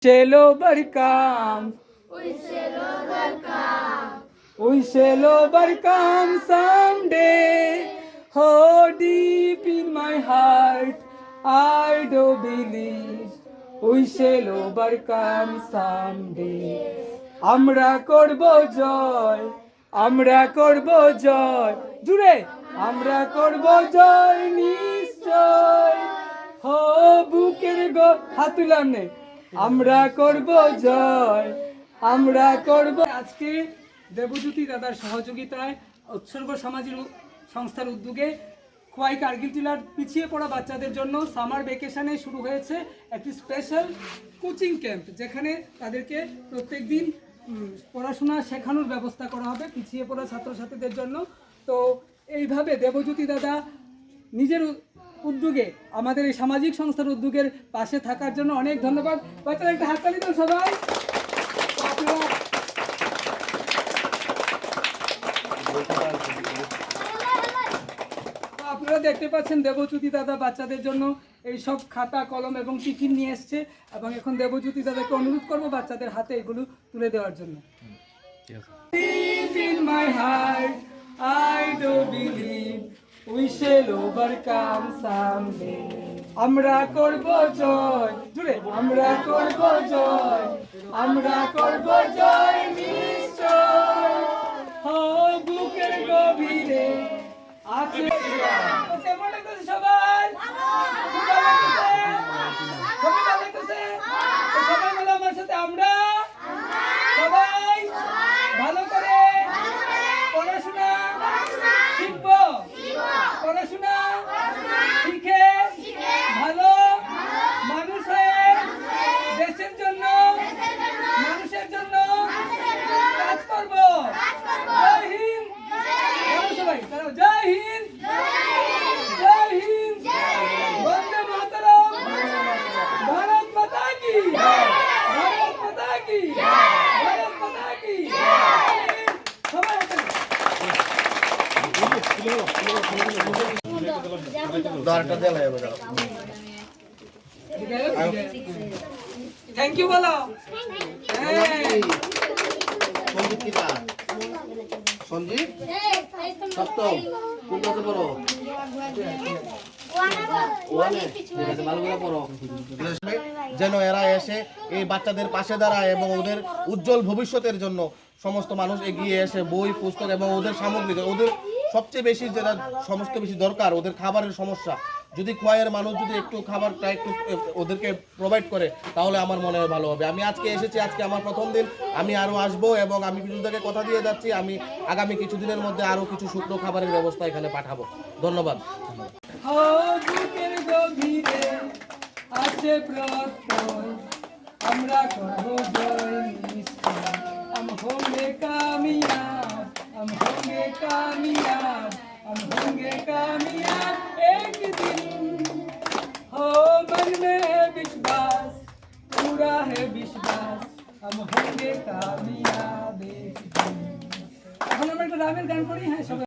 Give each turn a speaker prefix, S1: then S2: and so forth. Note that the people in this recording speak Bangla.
S1: Shall overcome. We shall overcome someday. Oh, deep in my heart, I do believe we shall overcome someday. আমরা করব জয়, আমরা করব জয়, জুড়ে আমরা করব জয় নিশ্চয়। হো বুকের গো হাত তুলাম নে, আমরা করব জয়, আমরা করব। আজকে দেবজ্যোতি দাদার সহযোগিতায় উৎসর্গ সামাজিক সংস্থার উদ্যোগে খোয়াই কার্গিল জেলার পিছিয়ে পড়া বাচ্চাদের জন্য সামার ভ্যাকেশনে শুরু হয়েছে একটি স্পেশাল কোচিং ক্যাম্প, যেখানে তাদেরকে প্রত্যেক দিন পড়াশোনা শেখানোর ব্যবস্থা করা হবে পিছিয়ে পড়া ছাত্রছাত্রীদের জন্য। তো এইভাবে দেবজ্যোতি দাদা নিজের উদ্যোগে আমাদের এই সামাজিক সংস্থার উদ্যোগের পাশে থাকার জন্য অনেক ধন্যবাদ। বাচ্চারা একটা হাততালি দাও সবাই। আপনারা দেখতে পাচ্ছেন দেবজ্যোতি দাদা বাচ্চাদের জন্য এই সব খাতা কলম এবং টিফিন নিয়ে এসছে, এবং এখন দেবজ্যোতি দাদাকে অনুরোধ করবো বাচ্চাদের হাতে এগুলো তুলে দেওয়ার জন্য। In my heart, I do believe we shall overcome someday. আমরা করব জয়, জুড়ে আমরা করব জয়, আমরা করব জয় নিশ্চয়। হো বুকের গভীরে আছে। কেমন লাগতেছে সবাই? সবাই ভালো লাগতেছে? সবাই বলো আমার সাথে, আমরা সবাই ভালো করে পড়াশোনা শিখব, পড়াশোনা শিখে ভালো মানুষ হয়ে দেশের জন্য মানুষের জন্য কাজ করব। জয় হিন্দ। সবাই জয় হিন্দ, জয় হিন্দ, বন্দে মাতরম, ভারত মাতা কি, ভারত মাতা কি, ভারত মাতা কি। সবাই থ্যাংক ইউ বলো।
S2: সঞ্জীব সপ্তম কোন ক্লাসে পড়ো? ভালো করে পড়ো, যেন এরা এসে এই বাচ্চাদের পাশে দাঁড়ায় এবং ওদের উজ্জ্বল ভবিষ্যতের জন্য সমস্ত মানুষ এগিয়ে এসে বই পুস্তক এবং ওদের সামগ্রী, ওদের সবচেয়ে বেশি যেটা সমস্ত বেশি দরকার ওদের খাবারের সমস্যা, যদি খোয়াইয়ের মানুষ যদি একটু খাবারটা একটু ওদেরকে প্রোভাইড করে তাহলে আমার মনে হয় ভালো হবে। আমি আজকে এসেছি, আজকে আমার প্রথম দিন, আমি আরও আসবো এবং আমি বিদ্যুৎকে কথা দিয়ে যাচ্ছি আমি আগামী কিছুদিনের মধ্যে আরও কিছু শুকনো খাবারের ব্যবস্থা এখানে পাঠাবো। ধন্যবাদ।
S1: আমরা করব জয় নিশ্চয়। हम होंगे कामयाब, हम होंगे कामयाब, हम होंगे कामयाब एक दिन। हो मन में है विश्वास, पूरा है विश्वास, हम होंगे कामयाब एक दिन। এখন আমরা একটা রামের গান করি। হ্যাঁ সবাই